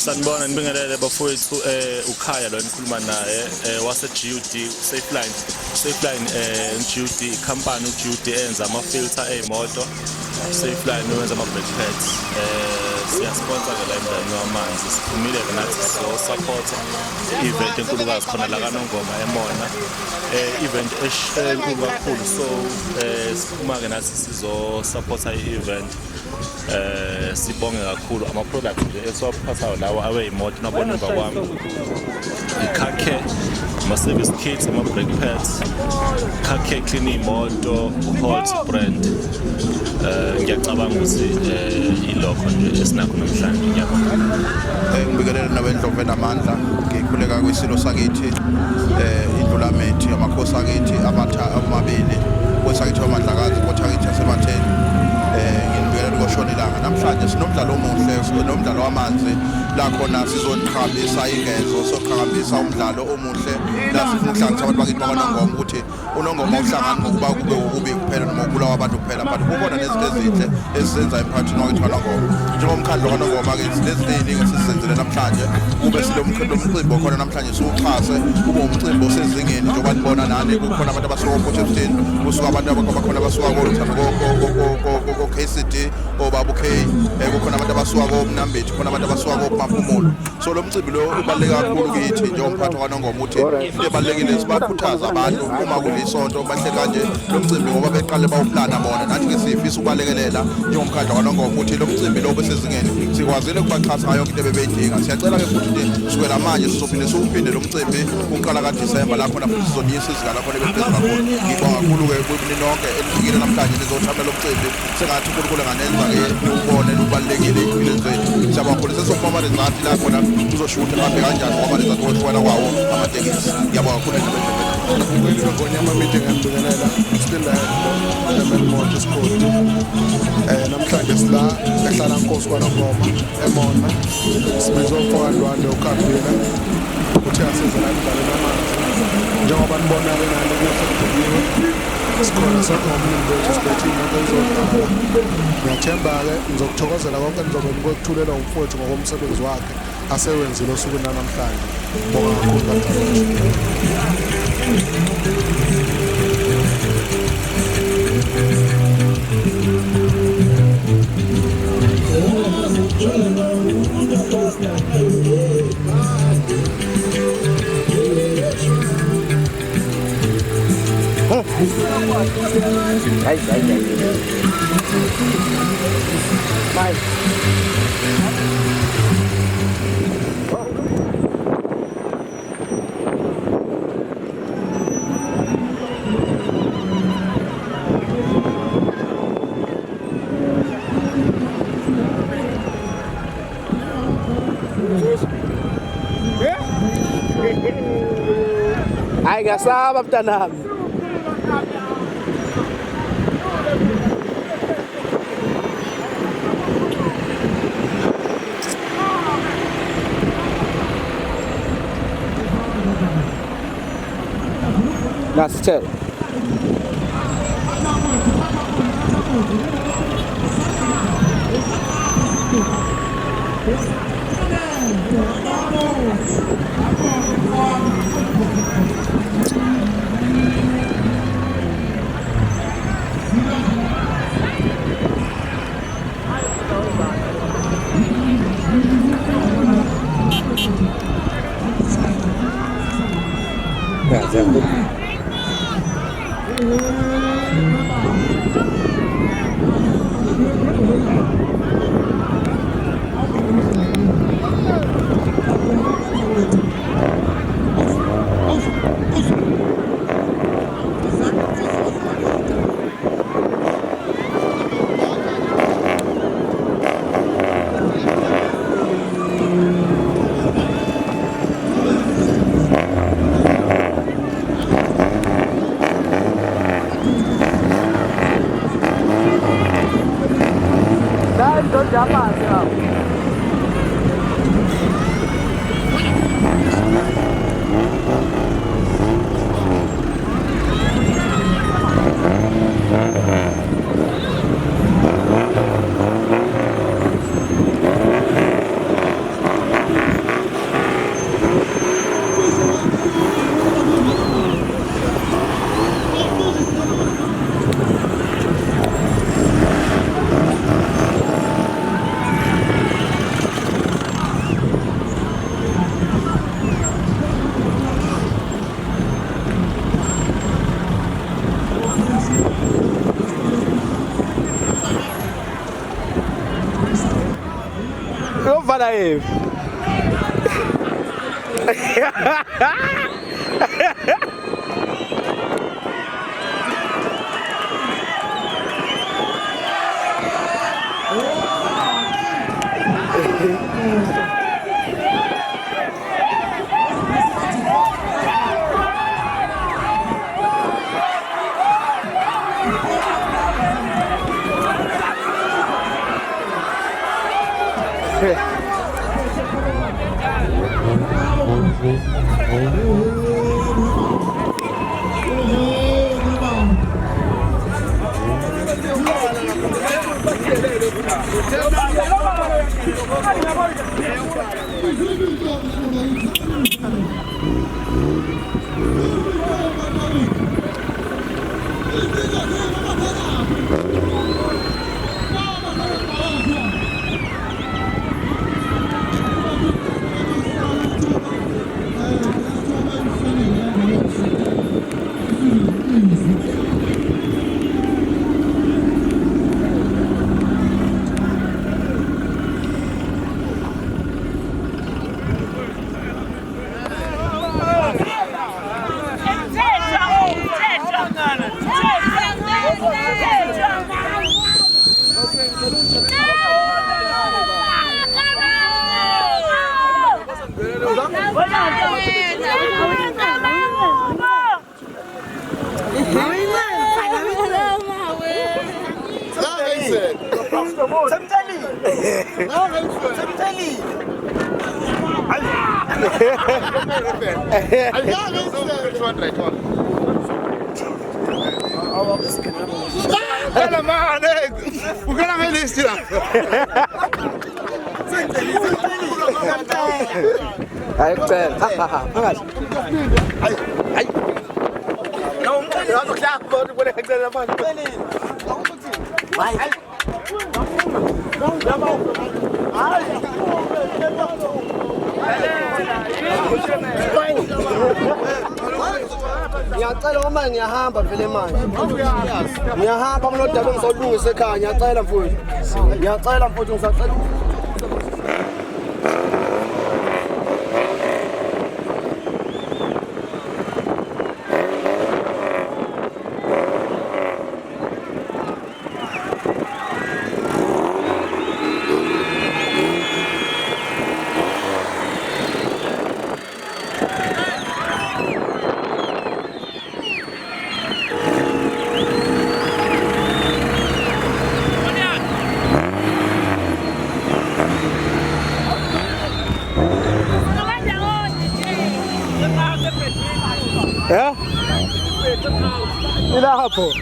Sanibona nibingelele bafowethu ukhaya lo nikhuluma naye wase GUD Safeline GUD company uGUD enza ama filter ezimoto Safeline wenza ama brake pads siyasponsor ke la endani wamanzi siphumile ke nathi so support event enkulukazi khona la kaNongoma eMona event enkulu kakhulu so siphuma ke nathi sizo support i-event sibonge kakhulu ama products esiwaphathayo lawa aweyimoto nabona emva kwami car care ama service kits ama brake pads car care clean imoto Holt brand ngiyacabanga ukuthi ilokho nje esinakho namhlanje ngiyabonga ngibikelela nabendlovu namandla ngikhuleka kwisilo sakithi indlulamithi amakhosi akithi amabili kwesakithi amandlakazi kothakithi yasematheni ngoshonilanga namhlanje sinomdlalo omuhle sinomdlalo wamanzi la khona sizoqhakambisa ingezo soqhakambisa umdlalo omuhle la sifuna ukuhlanganisa abantu bakithi bakwaNongoma ukuthi uNongoma uhlangana ngokuba kube ukubi kuphela noma ukubulawa abantu kuphela but kukhona nezinto ezinhle esizenza emphakathini wakithi waNongoma njengomkhandlo kaNongoma ke sineziningi esizenzele namhlanje kube silomcimbi okhona namhlanje siwuxhase kube umcimbi osezingeni njengoba nibona nani kukhona abantu abasuka ePortshepstone kusuka abantu abakhona basuka ko KCD obaba K kukhona abantu abasuka koMnambethi khona abantu abasuka koMaphumulo so lo mcimbi lo ubaluleke kakhulu kithi njengomphathi kaNongoma ukuthi into ebalulekile sibakhuthaza abantu uma kulisonto bahle kanje lo mcimbi ngoba beqale bawuplana bona nathi ke sifisa ukubalekelela njengomkhandlo kaNongoma ukuthi lo mcimbi lo besezingeni sikwazile ukubaxhasa ngayo into ebebeyidinga siyacela ke futhi kusukela manje sizophinde siwuphinde lo mcimbi uqala kaDisemba lapho na futhi sizonisa izigaba khona bephezulu kakhulu ngibonga kakhulu ke kuthi nonke elifikile namhlanje nizothamela lo mcimbi sengathi uNkulunkulu nganenza ke ubone lubalekile impilo zethu siyabakhulu sesofama rezanti la khona uzoshutha hambe kanjani ngoba lezanti wokushwana kwawo amatekisi ngiyabonga kakhulu nabendlela ngonya ama meeting ngibingelela still eMelmoto Sport namhlanje sila ehlala Nkosi kwaNongoma eMona sibizo mfowandwane uKabila uthi asizela imidlalo namanzi njengoba nibona ke nalo kusekhona sikhona sakhomini bethu sibethi imoto izodlala ngiyathemba-ke ngizokuthokozela konke nizobe nikwethulela umfowethu ngokomsebenzi wakhe asewenzile osukwini namhlanje bonga kakhulu Ay, ngasaba mntanami. Nasithele. Fala aí. Ngiyacela uma ngiyahamba vele manje. Ngiyahamba kunodaba engizolungisa ekhaya, ngiyacela mfowethu. Ngiyacela mfowethu ngisacela. Ja? Ila hapo.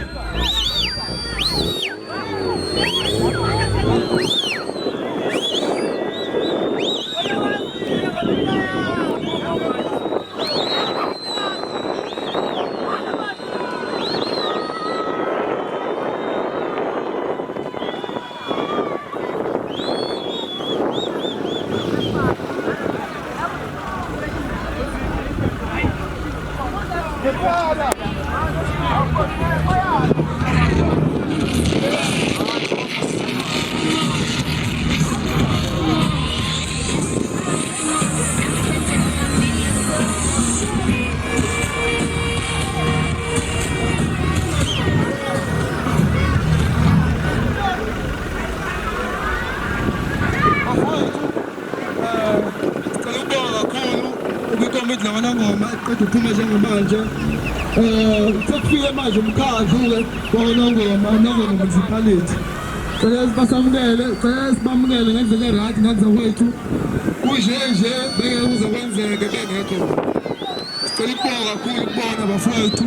Uphuma njengamanje sekufike manje umkhandlu ke waNongoma municipality cela sibamukele ngendlela erayithi ngakuzakwethu kunje nje bengeke kuzokwenzeka bengekho sicela ibonga kakhulu kubona bafowethu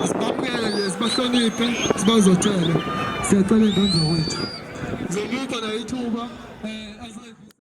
asibamukele nje sibahloniphe sibazocela siyacela ingane zakwethu ngizomupha nayo ithuba